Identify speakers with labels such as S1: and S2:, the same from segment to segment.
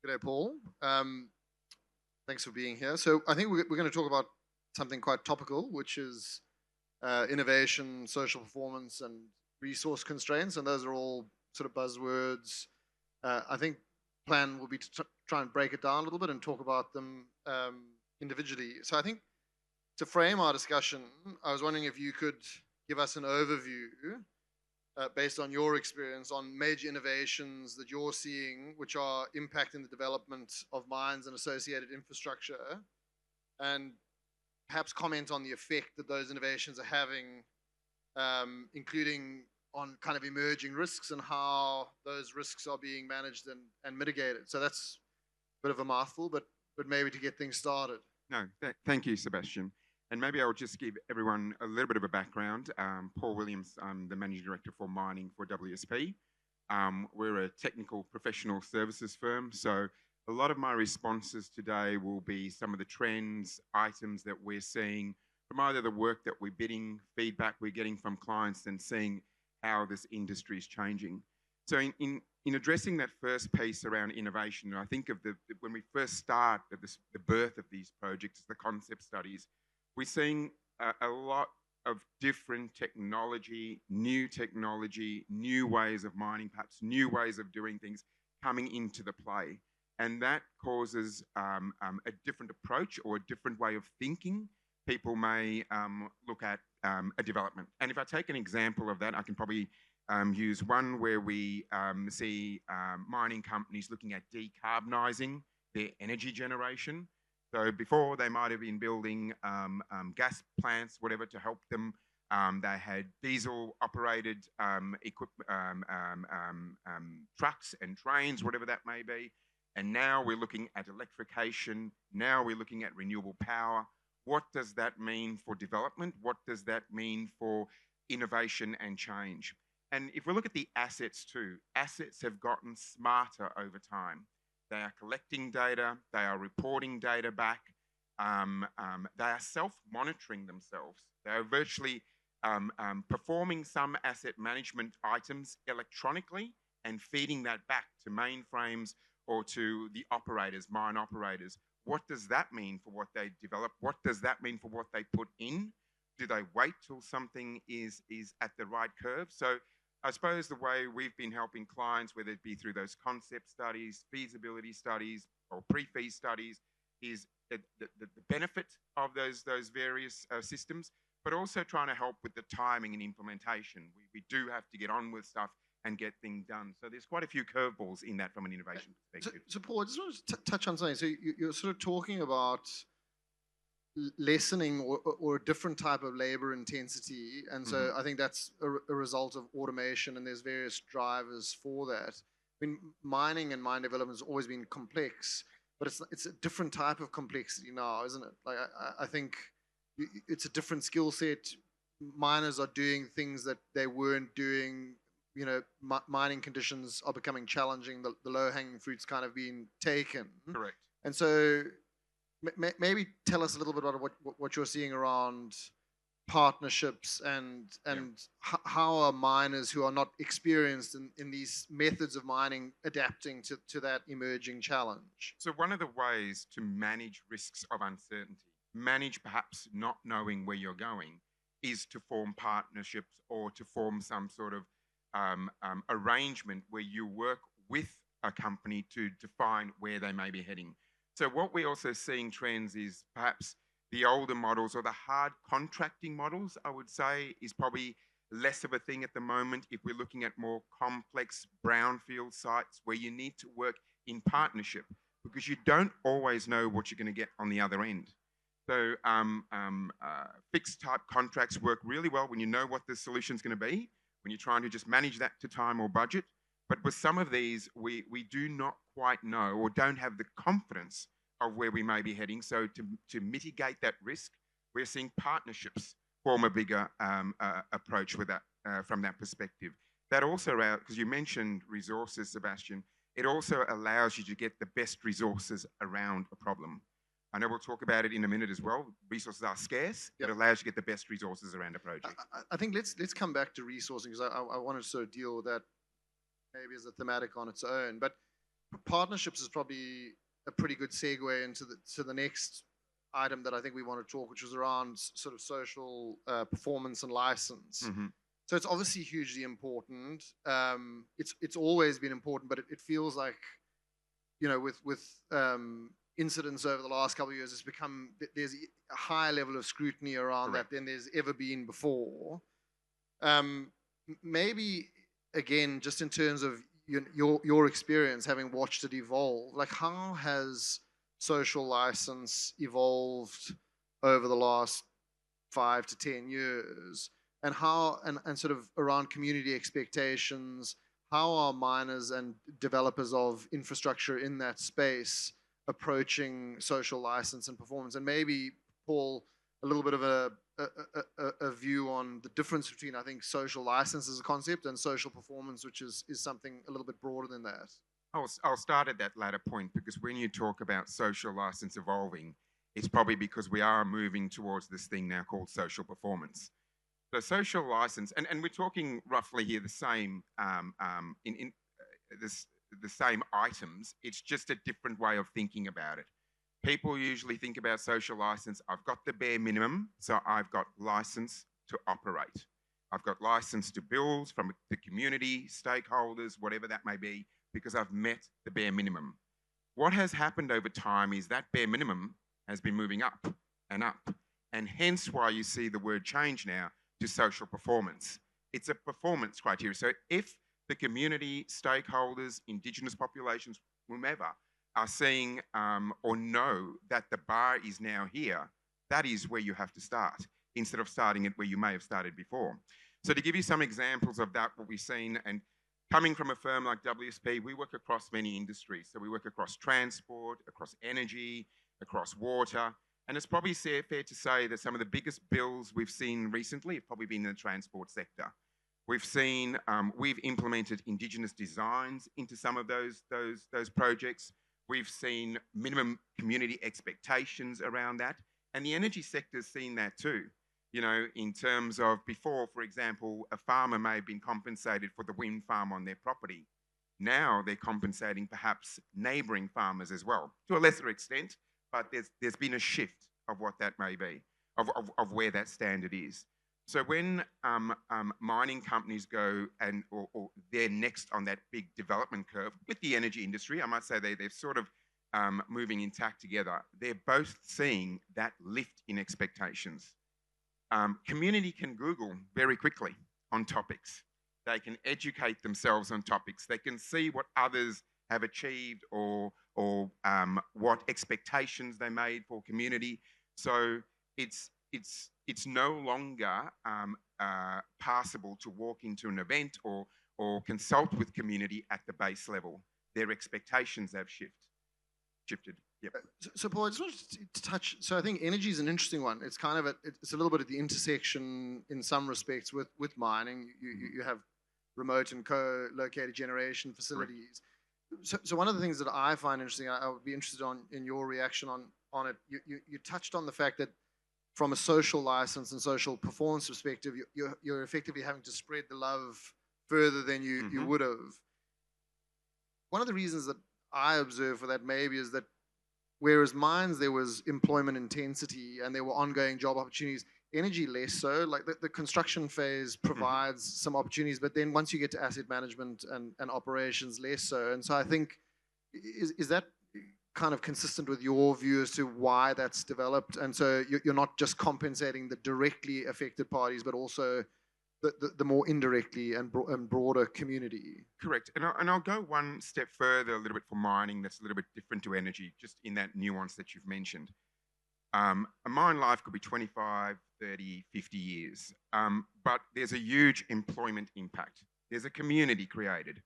S1: G'day, Paul. Thanks for being here. So I think we're going to talk about something quite topical, which is innovation, social performance, and resource constraints. And those are all sort of buzzwords. I think plan will be to try and break it down a little bit and talk about them individually. So I think to frame our discussion, I was wondering if you could give us an overview based on your experience on major innovations that you're seeing which are impacting the development of mines and associated infrastructure, and perhaps comment on the effect that those innovations are having, including on kind of emerging risks and how those risks are being managed and mitigated. So that's a bit of a mouthful, but maybe to get things started.
S2: No, thank you, Sebastian. And maybe I'll just give everyone a little bit of a background. Paul Williams, I'm the Managing Director for Mining for WSP. We're a technical professional services firm, so a lot of my responses today will be some of the trends, items that we're seeing from either the work that we're bidding, feedback we're getting from clients, and seeing how this industry is changing. So in addressing that first piece around innovation, I think of when we first start the birth of these projects, the concept studies, we're seeing a lot of different technology, new ways of mining, perhaps new ways of doing things coming into the play. And that causes a different approach or a different way of thinking. People may look at a development. And if I take an example of that, I can probably use one where we see mining companies looking at decarbonising their energy generation. So before, they might have been building gas plants, whatever, to help them. They had diesel-operated trucks and trains, whatever that may be. And now we're looking at electrification. Now we're looking at renewable power. What does that mean for development? What does that mean for innovation and change? And if we look at the assets too, assets have gotten smarter over time. They are collecting data, they are reporting data back, they are self-monitoring themselves. They are virtually performing some asset management items electronically and feeding that back to mainframes or to the operators, mine operators. What does that mean for what they develop? What does that mean for what they put in? Do they wait till something is at the right curve? So I suppose the way we've been helping clients, whether it be through those concept studies, feasibility studies, or pre-feas studies, is the benefit of those various systems, but also trying to help with the timing and implementation. We do have to get on with stuff and get things done. So there's quite a few curveballs in that from an innovation perspective.
S1: So Paul, I just want to touch on something. So you're sort of talking about lessening or a different type of labor intensity, and so I think that's a result of automation, and there's various drivers for that. I mean, mining and mine development has always been complex, but it's a different type of complexity now, isn't it? Like I think it's a different skill set. Miners are doing things that they weren't doing. You know, mining conditions are becoming challenging. The low-hanging fruit's kind of being taken.
S2: Correct.
S1: And so maybe tell us a little bit about what you're seeing around partnerships and how are miners who are not experienced in these methods of mining adapting to that emerging challenge.
S2: So one of the ways to manage risks of uncertainty, manage perhaps not knowing where you're going, is to form partnerships or to form some sort of arrangement where you work with a company to define where they may be heading. So what we're also seeing trends is perhaps the older models or the hard contracting models, I would say, is probably less of a thing at the moment if we're looking at more complex brownfield sites where you need to work in partnership because you don't always know what you're going to get on the other end. So fixed type contracts work really well when you know what the solution is going to be, when you're trying to just manage that to time or budget. But with some of these, we do not quite know or don't have the confidence of where we may be heading. So to mitigate that risk, we're seeing partnerships form a bigger approach with that from that perspective. That also, because you mentioned resources, Sebastian, it also allows you to get the best resources around a problem. I know we'll talk about it in a minute as well. Resources are scarce. Yep. It allows you to get the best resources around a project.
S1: I think let's come back to resourcing because I wanted to sort of deal with that maybe as a thematic on its own. But partnerships is probably a pretty good segue into the next item that I think we want to talk, which was around sort of social performance and license.
S2: Mm-hmm.
S1: So it's obviously hugely important. It's always been important, but it feels like, with incidents over the last couple of years, it's become, there's a higher level of scrutiny around
S2: Correct.
S1: that than there's ever been before. Maybe again, just in terms of your experience, having watched it evolve, like how has social license evolved over the last 5 to 10 years, and how and sort of around community expectations, how are miners and developers of infrastructure in that space approaching social license and performance? And maybe, Paul, a little bit of a view on the difference between, I think, social license as a concept and social performance, which is something a little bit broader than that.
S2: I'll start at that latter point, because when you talk about social license evolving, it's probably because we are moving towards this thing now called social performance. So social license, and we're talking roughly here the same the same items. It's just a different way of thinking about it. People usually think about social license. I've got the bare minimum, so I've got license to operate. I've got license to build from the community, stakeholders, whatever that may be, because I've met the bare minimum. What has happened over time is that bare minimum has been moving up, and hence why you see the word change now to social performance. It's a performance criteria. So if the community, stakeholders, Indigenous populations, whomever, are seeing or know that the bar is now here, that is where you have to start, instead of starting it where you may have started before. So to give you some examples of that, what we've seen, and coming from a firm like WSP, we work across many industries. So we work across transport, across energy, across water. And it's probably fair to say that some of the biggest bills we've seen recently have probably been in the transport sector. We've seen, we've implemented Indigenous designs into some of those projects. We've seen minimum community expectations around that. And the energy sector's seen that too. You know, in terms of before, for example, a farmer may have been compensated for the wind farm on their property. Now they're compensating perhaps neighbouring farmers as well, to a lesser extent, but there's been a shift of what that may be, of where that standard is. So when mining companies go and or they're next on that big development curve with the energy industry, I might say they're sort of moving intact together. They're both seeing that lift in expectations. Community can Google very quickly on topics. They can educate themselves on topics. They can see what others have achieved or what expectations they made for community. So it's no longer passable to walk into an event or consult with community at the base level. Their expectations have shifted. Yep.
S1: So Paul, I just wanted to touch. So I think energy is an interesting one. It's kind of it's a little bit at the intersection in some respects with mining. You have remote and co-located generation facilities. Right. So one of the things that I find interesting, I would be interested in your reaction on it. You touched on the fact that from a social license and social performance perspective, you're effectively having to spread the love further than you would have. One of the reasons that I observe for that maybe is that whereas mines, there was employment intensity and there were ongoing job opportunities, energy less so. Like the construction phase provides some opportunities, but then once you get to asset management and operations, less so. And so I think, is that kind of consistent with your view as to why that's developed? And so you're not just compensating the directly affected parties, but also the more indirectly and broader community.
S2: Correct. And I'll go one step further a little bit for mining that's a little bit different to energy, just in that nuance that you've mentioned. A mine life could be 25, 30, 50 years, but there's a huge employment impact. There's a community created.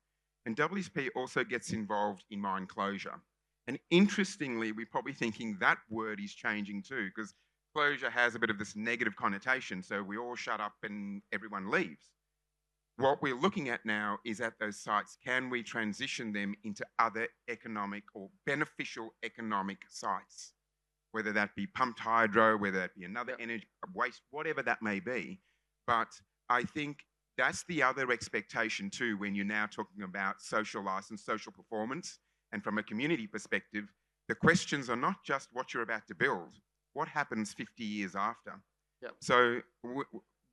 S2: And WSP also gets involved in mine closure. And interestingly, we're probably thinking that word is changing too, because closure has a bit of this negative connotation. So we all shut up and everyone leaves. What we're looking at now is at those sites, can we transition them into other economic or beneficial economic sites? Whether that be pumped hydro, whether that be another energy, waste, whatever that may be. But I think that's the other expectation too when you're now talking about social license, social performance. And from a community perspective, the questions are not just what you're about to build, what happens 50 years after?
S1: Yeah.
S2: So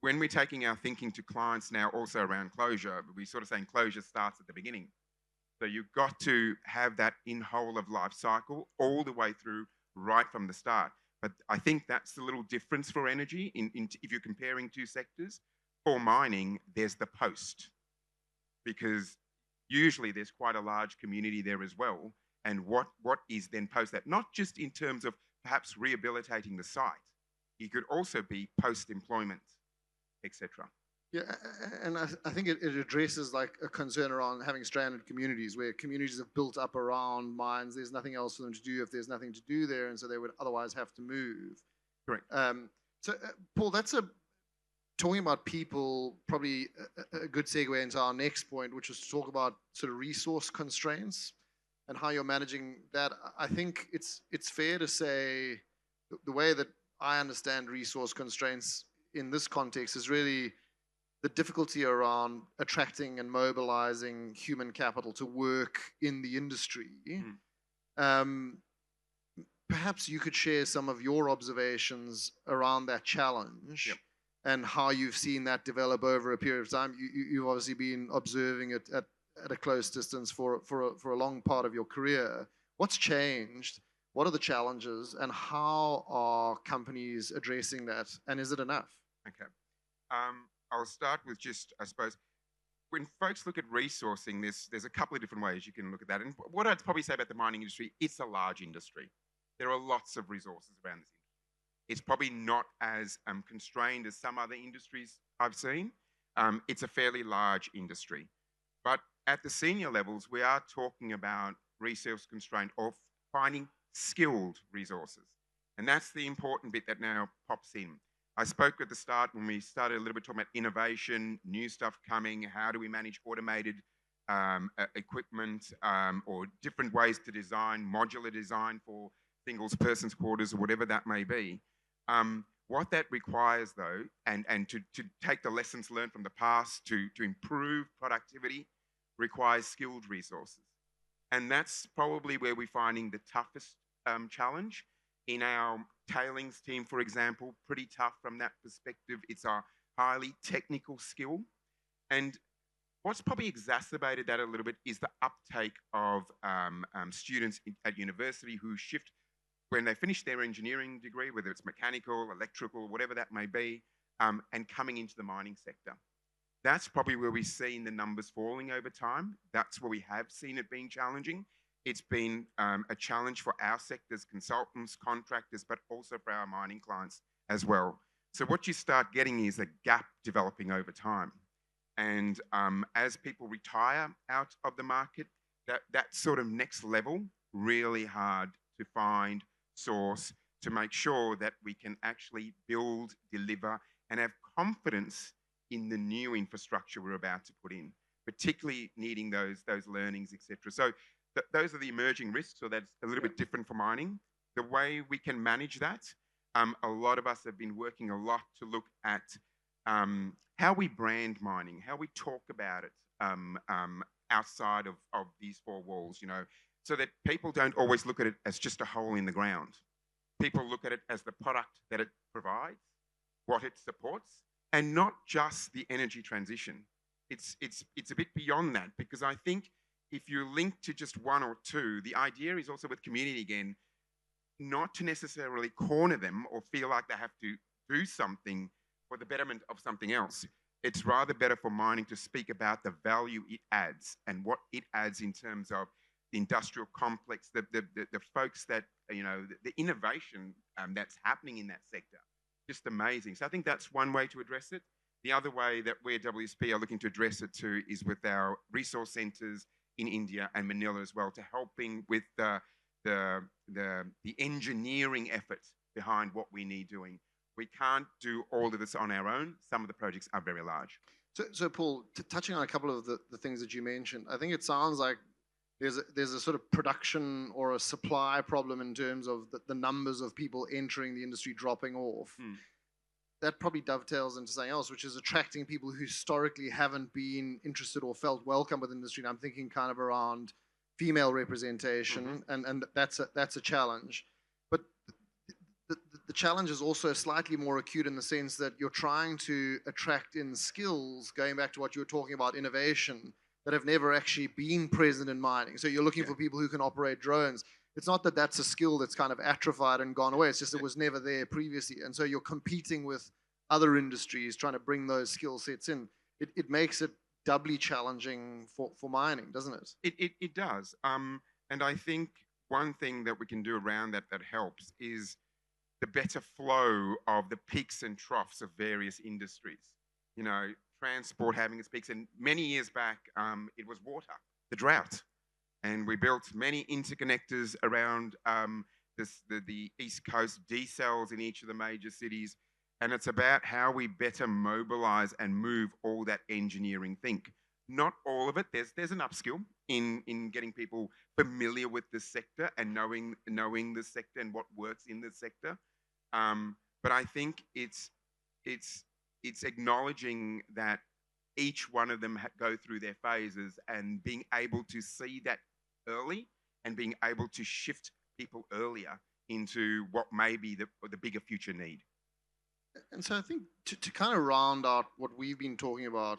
S2: when we're taking our thinking to clients now also around closure, we're sort of saying closure starts at the beginning. So you've got to have that in whole of life cycle all the way through right from the start. But I think that's the little difference for energy if you're comparing two sectors. For mining, there's the post, because usually there's quite a large community there as well. And what is then post that? Not just in terms of perhaps rehabilitating the site, it could also be post-employment, etc.
S1: Yeah, and I think it addresses like a concern around having stranded communities where communities have built up around mines. There's nothing else for them to do if there's nothing to do there, and so they would otherwise have to move.
S2: Correct.
S1: Paul, that's talking about people, probably a good segue into our next point, which is to talk about sort of resource constraints and how you're managing that. I think it's fair to say the way that I understand resource constraints in this context is really the difficulty around attracting and mobilizing human capital to work in the industry. Perhaps you could share some of your observations around that challenge.
S2: Yep.
S1: And how you've seen that develop over a period of time. You've obviously been observing it at a close distance for a long part of your career. What's changed? What are the challenges? And how are companies addressing that? And is it enough?
S2: Okay. I'll start with just, I suppose, when folks look at resourcing, there's a couple of different ways you can look at that. And what I'd probably say about the mining industry, it's a large industry. There are lots of resources around this industry. It's probably not as constrained as some other industries I've seen. It's a fairly large industry. But at the senior levels, we are talking about resource constraint or finding skilled resources. And that's the important bit that now pops in. I spoke at the start when we started a little bit talking about innovation, new stuff coming, how do we manage automated equipment or different ways to design, modular design for singles, persons quarters, or whatever that may be. What that requires, though, and to take the lessons learned from the past to improve productivity, requires skilled resources. And that's probably where we're finding the toughest challenge. In our tailings team, for example, pretty tough from that perspective. It's a highly technical skill. And what's probably exacerbated that a little bit is the uptake of students at university who shift when they finish their engineering degree, whether it's mechanical, electrical, whatever that may be, and coming into the mining sector. That's probably where we've seen the numbers falling over time. That's where we have seen it being challenging. It's been a challenge for our sectors, consultants, contractors, but also for our mining clients as well. So what you start getting is a gap developing over time. And as people retire out of the market, that sort of next level, really hard to find, source, to make sure that we can actually build, deliver, and have confidence in the new infrastructure we're about to put in, particularly needing those learnings, etc. So those are the emerging risks, so that's a little bit different for mining. The way we can manage that, a lot of us have been working a lot to look at how we brand mining, how we talk about it outside of these four walls, you know, so that people don't always look at it as just a hole in the ground. People look at it as the product that it provides, what it supports, and not just the energy transition. It's a bit beyond that, because I think if you link to just one or two, the idea is also with community again, not to necessarily corner them or feel like they have to do something for the betterment of something else. It's rather better for mining to speak about the value it adds and what it adds in terms of the industrial complex, the folks that, you know, the innovation that's happening in that sector. Just amazing. So I think that's one way to address it. The other way that we at WSP are looking to address it too is with our resource centers in India and Manila as well, to helping with the engineering effort behind what we need doing. We can't do all of this on our own. Some of the projects are very large.
S1: So Paul, touching on a couple of the things that you mentioned, I think it sounds like there's a sort of production or a supply problem in terms of the numbers of people entering the industry dropping off. That probably dovetails into something else, which is attracting people who historically haven't been interested or felt welcome with the industry. And I'm thinking kind of around female representation, and that's a challenge. But the challenge is also slightly more acute in the sense that you're trying to attract in skills, going back to what you were talking about, innovation, that have never actually been present in mining. So you're looking for people who can operate drones. It's not that that's a skill that's kind of atrophied and gone away. It's just it was never there previously. And so you're competing with other industries trying to bring those skill sets in. It makes it doubly challenging for mining, doesn't it?
S2: It does. And I think one thing that we can do around that helps is the better flow of the peaks and troughs of various industries. You know, transport having its peaks. And many years back, it was water, the drought. And we built many interconnectors around the East Coast, decels in each of the major cities. And it's about how we better mobilize and move all that engineering think. Not all of it. There's an upskill in getting people familiar with the sector and knowing the sector and what works in the sector. But I think it's acknowledging that each one of them go through their phases and being able to see that early and being able to shift people earlier into what may be the bigger future need.
S1: And so I think to kind of round out what we've been talking about,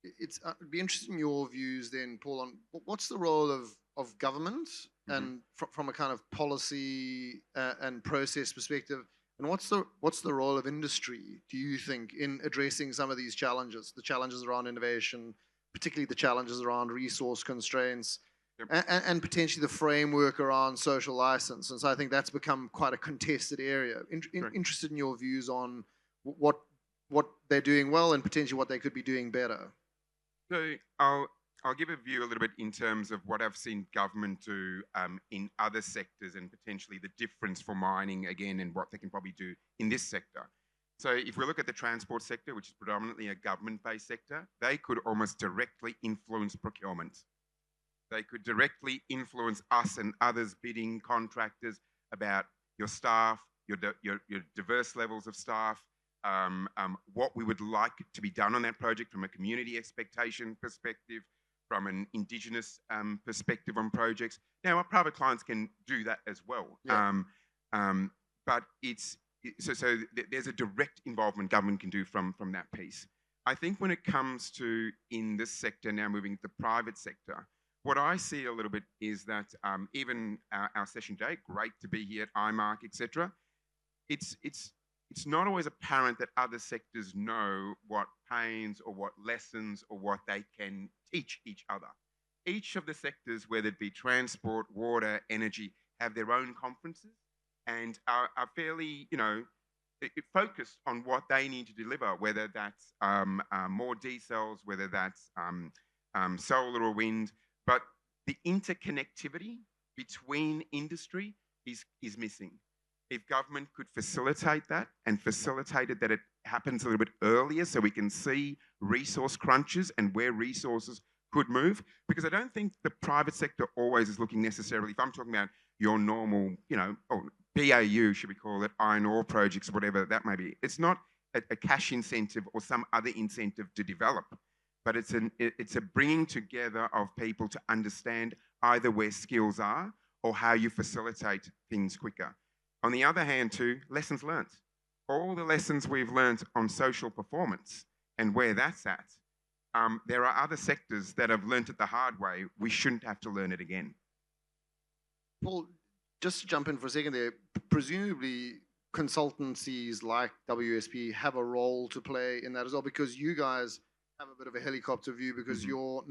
S1: it'd be interesting in your views then, Paul, on what's the role of government and from a kind of policy and process perspective, and what's the role of industry, do you think, in addressing some of these challenges, the challenges around innovation, particularly the challenges around resource constraints, and potentially the framework around social license? And so I think that's become quite a contested area. Interested in your views on what they're doing well and potentially what they could be doing better.
S2: So I'll give a view a little bit in terms of what I've seen government do in other sectors and potentially the difference for mining again and what they can probably do in this sector. So if we look at the transport sector, which is predominantly a government-based sector, they could almost directly influence procurement. They could directly influence us and others bidding contractors about your staff, your diverse levels of staff, what we would like to be done on that project from a community expectation perspective, from an Indigenous perspective on projects. Now, our private clients can do that as well. Yeah. But so there's a direct involvement government can do from that piece. I think when it comes to in this sector, now moving to the private sector, what I see a little bit is that even our session today, great to be here at IMARC, etc. It's not always apparent that other sectors know what pains or what lessons or what they can teach each other. Each of the sectors, whether it be transport, water, energy, have their own conferences and are fairly, focused on what they need to deliver, whether that's more decels, whether that's solar or wind. But the interconnectivity between industry is missing. If government could facilitate that and facilitated that it happens a little bit earlier so we can see resource crunches and where resources could move, because I don't think the private sector always is looking necessarily, if I'm talking about your normal, or BAU, should we call it, iron ore projects, whatever that may be, it's not a cash incentive or some other incentive to develop, but it's a bringing together of people to understand either where skills are or how you facilitate things quicker. On the other hand, too, lessons learned. All the lessons we've learned on social performance and where that's at, there are other sectors that have learned it the hard way. We shouldn't have to learn it again.
S1: Paul, just to jump in for a second there, presumably consultancies like WSP have a role to play in that as well, because you guys have a bit of a helicopter view because you're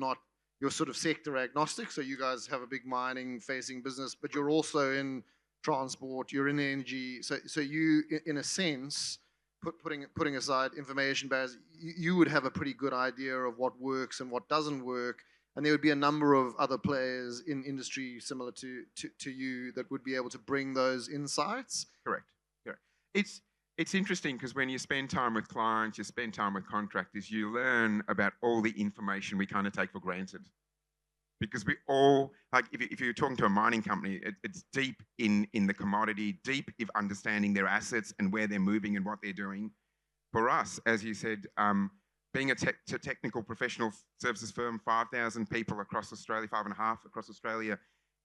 S1: sort of sector agnostic, so you guys have a big mining facing business, but you're also in transport, you're in energy, so you, in a sense, putting aside information barriers, you would have a pretty good idea of what works and what doesn't work, and there would be a number of other players in industry similar to you that would be able to bring those insights.
S2: Correct. It's interesting because when you spend time with clients, you spend time with contractors, you learn about all the information we kind of take for granted. Because we all, like if you're talking to a mining company, it's deep in the commodity, deep in understanding their assets and where they're moving and what they're doing. For us, as you said, being a technical professional services firm, 5,000 people across Australia, 5.5 across Australia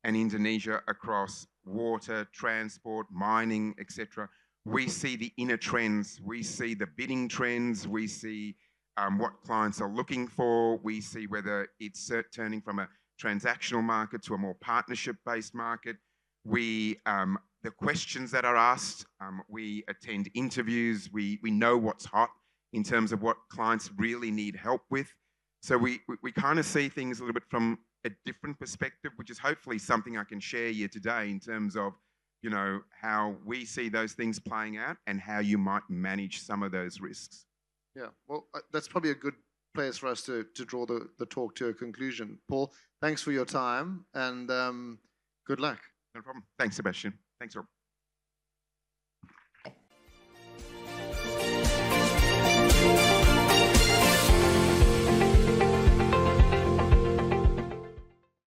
S2: and Indonesia, across water, transport, mining, etc. We see the inner trends. We see the bidding trends. We see what clients are looking for. We see whether it's turning from a transactional market to a more partnership-based market. We the questions that are asked. We attend interviews. We know what's hot in terms of what clients really need help with. So we kind of see things a little bit from a different perspective, which is hopefully something I can share here today in terms of, you know, how we see those things playing out and how you might manage some of those risks.
S1: Yeah, well, that's probably a good place for us to draw the talk to a conclusion. Paul, thanks for your time and good luck.
S2: No problem. Thanks, Sebastian. Thanks, Rob.